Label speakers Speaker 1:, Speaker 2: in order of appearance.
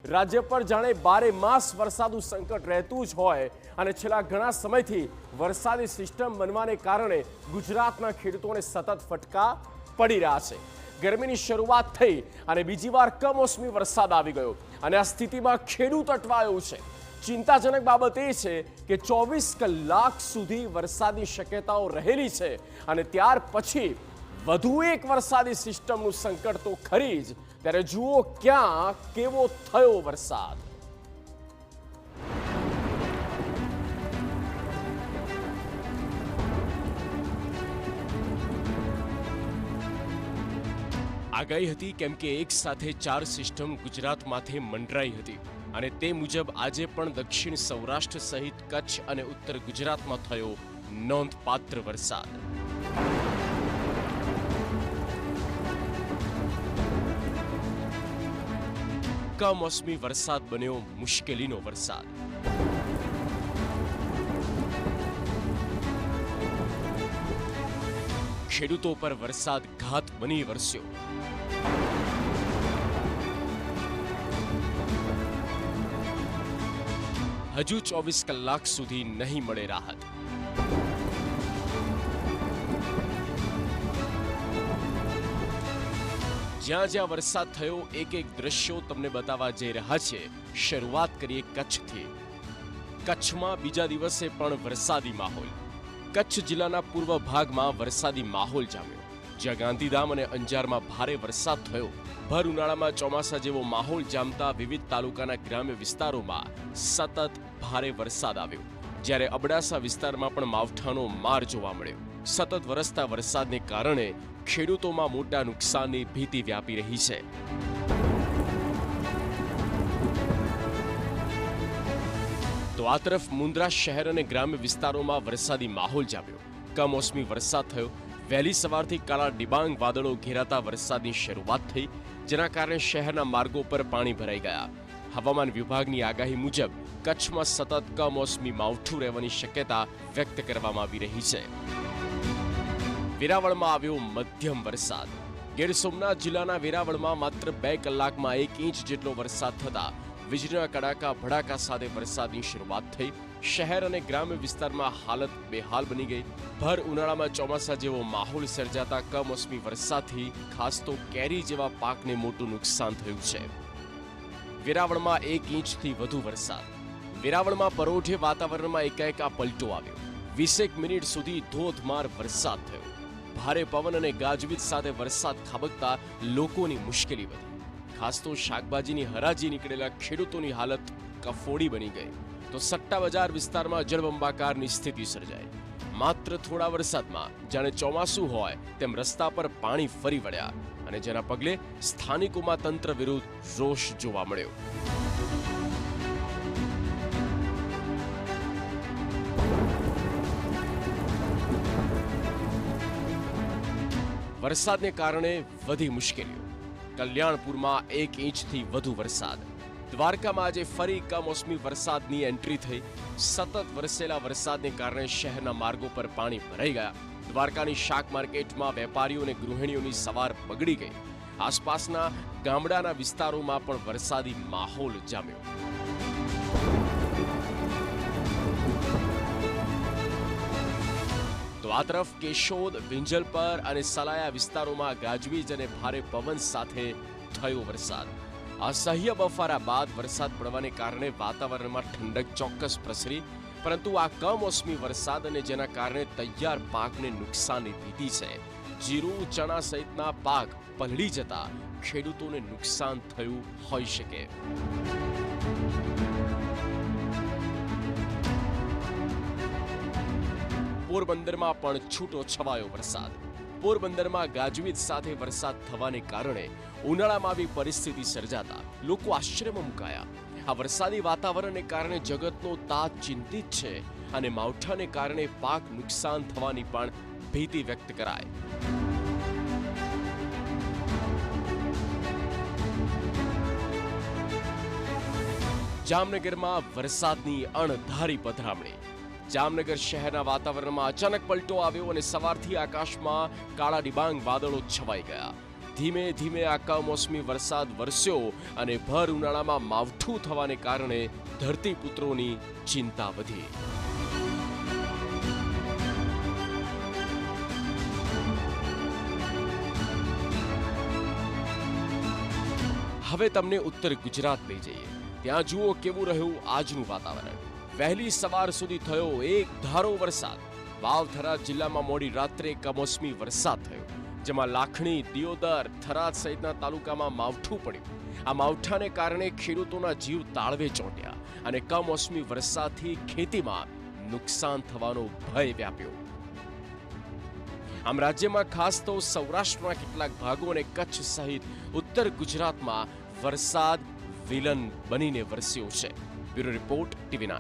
Speaker 1: રાજ્ય પર જાણે 12 માસ વરસાદનું સંકટ રહેતું જ હોય અને છેલ્લા ઘણા સમયથી વરસાદી સિસ્ટમ બનવાને કારણે ગુજરાતના ખેડૂતોને સતત ફટકા પડી રહ્યા છે। ગરમીની શરૂઆત થઈ અને બીજી વાર કમોસમી વરસાદ આવી ગયો અને આ સ્થિતિમાં ખેડૂત અટવાયો છે। ચિંતાજનક બાબત એ છે કે 24 કલાક સુધી વરસાદની શક્યતાઓ રહેલી છે અને ત્યાર પછી વધુ એક વરસાદી સિસ્ટમનું સંકટ તો ખરી જ। ત્યારે જુઓ ક્યાં કેવો થયો વરસાદ। આગાહી હતી કેમ કે એક સાથે 4 સિસ્ટમ ગુજરાતમાંથી મંડરાઈ હતી અને તે મુજબ આજે પણ દક્ષિણ સૌરાષ્ટ્ર સહિત કચ્છ અને ઉત્તર ગુજરાતમાં થયો નોંધપાત્ર વરસાદ। કમોસમી વરસાદ બન્યો મુશ્કેલીનો વરસાદ। ખેડૂતો પર વરસાદ ઘાત બની વરસ્યો। હજુ 24 કલાક સુધી નહીં મળે રાહત। જ્યાં જ્યાં વરસાદ થયો એક એક દ્રશ્યો તમને બતાવવા જઈ રહ્યા છે। શરૂઆત કરીએ કચ્છથી। કચ્છમાં બીજા દિવસે પણ વરસાદી માહોલ। કચ્છ જિલ્લાના પૂર્વ ભાગમાં વરસાદી માહોલ જામ્યો, જ્યાં ગાંધીધામ અને અંજારમાં ભારે વરસાદ થયો। ભર ઉનાળામાં ચોમાસા જેવો માહોલ જામતા વિવિધ તાલુકાના ગ્રામ્ય વિસ્તારોમાં સતત ભારે વરસાદ આવ્યો, જ્યારે અબડાસા વિસ્તારમાં પણ માવઠાનો માર જોવા મળ્યો। સતત વરસતા વરસાદને કારણે ખેડૂતોમાં મોટા નુકસાનની ભીતિ વ્યાપી રહી છે। તો આ તરફ મુન્દ્રા શહેર અને ગ્રામ્ય વિસ્તારોમાં વરસાદી માહોલ જામ્યો। કમોસમી વરસાદ થયો। વહેલી સવારથી કાળા ડિબાંગ વાદળો ઘેરાતા વરસાદની શરૂઆત થઈ, જેના કારણે શહેરના માર્ગો પર પાણી ભરાઈ ગયા। હવામાન વિભાગની આગાહી મુજબ કચ્છમાં સતત કમોસમી માવઠું રહેવાની શક્યતા વ્યક્ત કરવામાં આવી રહી છે। વેરાવળમાં આવ્યો મધ્યમ વરસાદ। ગીર સોમનાથ જિલ્લાના વેરાવળમાં માત્ર 2 કલાકમાં 1 ઇંચ જેટલો વરસાદ થતા વીજળીના કડાકા ભડાકા સાથે વરસાદની શરૂઆત થઈ। શહેર અને ગ્રામ્ય વિસ્તારમાં હાલત બેહાલ બની ગઈ। ભર ઉનાળામાં ચોમાસા જેવો માહોલ સર્જાતા કમોસમી વરસાદથી ખાસ તો કેરી જેવા પાકને મોટું નુકસાન થયું છે। વેરાવળમાં 1 ઇંચથી વધુ વરસાદ। વેરાવળમાં પરોઢે વાતાવરણમાં એકાએક પલટો આવ્યો। 20 મિનિટ સુધી ધોધમાર વરસાદ થયો। ભારે પવન અને ગાજવીજ સાથે વરસાદ ખાબકતા લોકોની મુશ્કેલી વધી। ખાસ તો શાકભાજીની હરાજી નીકળેલા ખેડૂતોની હાલત કફોડી બની ગઈ, તો સટ્ટા બજાર વિસ્તારમાં જળબંબાકારની સ્થિતિ સર્જાઈ। માત્ર થોડા વરસાદમાં જાણે ચોમાસું હોય તેમ રસ્તા પર પાણી ફરી વળ્યા અને જેના પગલે સ્થાનિકોમાં તંત્ર વિરુદ્ધ રોષ જોવા મળ્યો। વરસાદને કારણે વધી મુશ્કેલીઓ। કલ્યાણપુરમાં 1 ઇંચથી વધુ વરસાદ। દ્વારકામાં આજે ફરી કમોસમી વરસાદની એન્ટ્રી થઈ। સતત વરસેલા વરસાદને કારણે શહેરના માર્ગો પર પાણી ભરાઈ ગયા। દ્વારકાની શાક માર્કેટમાં વેપારીઓ અને ગૃહિણીઓની સવાર બગડી ગઈ। આસપાસના ગામડાના વિસ્તારોમાં પણ વરસાદી માહોલ જામ્યો। તો આ તરફ કેશોદ, વિંજલપર અને સલાયા વિસ્તારોમાં ગાજવીજ અને ભારે પવન સાથે થયો વરસાદ। અસહ્ય બફારા બાદ વરસાદ પડવાને કારણે વાતાવરણમાં ઠંડક ચોક્કસ પ્રસરી, પરંતુ આ કમોસમી વરસાદ અને જેના કારણે તૈયાર પાકને નુકસાનની ભીતિ છે। જીરું, ચણા સહિતના પાક પલળી જતા ખેડૂતોને નુકસાન થયું હોઈ શકે। પોરબંદરમાં પણ છૂટો છવાયો વરસાદ। પોરબંદરમાં ગાજવીજ સાથે વરસાદ થવાને કારણે ઉનાળામાં આવી પરિસ્થિતિ સર્જાતા લોકો આશ્ચર્યમાં મુકાયા। આ વરસાદી વાતાવરણને કારણે જગતનો તાત ચિંતિત છે અને માવઠાને કારણે પાક નુકસાન થવાની પણ ભીતિ વ્યક્ત કરાય। જામનગરમાં વરસાદની અણધારી પધરામણી। જામનગર શહેરના વાતાવરણમાં અચાનક પલટો આવ્યો અને સવારથી આકાશમાં કાળા ડિબાંગ વાદળો છવાઈ ગયા। ધીમે ધીમે આ કમોસમી વરસાદ વરસ્યો અને ભર ઉનાળામાં માવઠું થવાને કારણે ધરતીપુત્રોની ચિંતા વધી. હવે તમને ઉત્તર ગુજરાત લઈ જઈએ. ત્યાં જુઓ કેવું રહ્યું આજનું વાતાવરણ. વહેલી સવાર સુધી થયો એક ધારો વરસાદ. વાવ-થરાદ જિલ્લામાં મોડી રાત્રે કમોસમી વરસાદ થયો, જેમાં લાખણી, દિયોદર, થરાદ સહિતના તાલુકામાં માવઠું પડ્યું. આ માવઠાને કારણે ખેડૂતોના જીવ તાળવે ચોંટ્યા અને કમોસમી વરસાદથી ખેતીમાં નુકસાન થવાનો ભય વ્યાપ્યો. આમ રાજ્યમાં ખાસ તો સૌરાષ્ટ્રના કેટલાક ભાગો અને કચ્છ સહિત ઉત્તર ગુજરાતમાં વરસાદ વિલન બનીને વરસ્યો છે. Bureau report, TV9.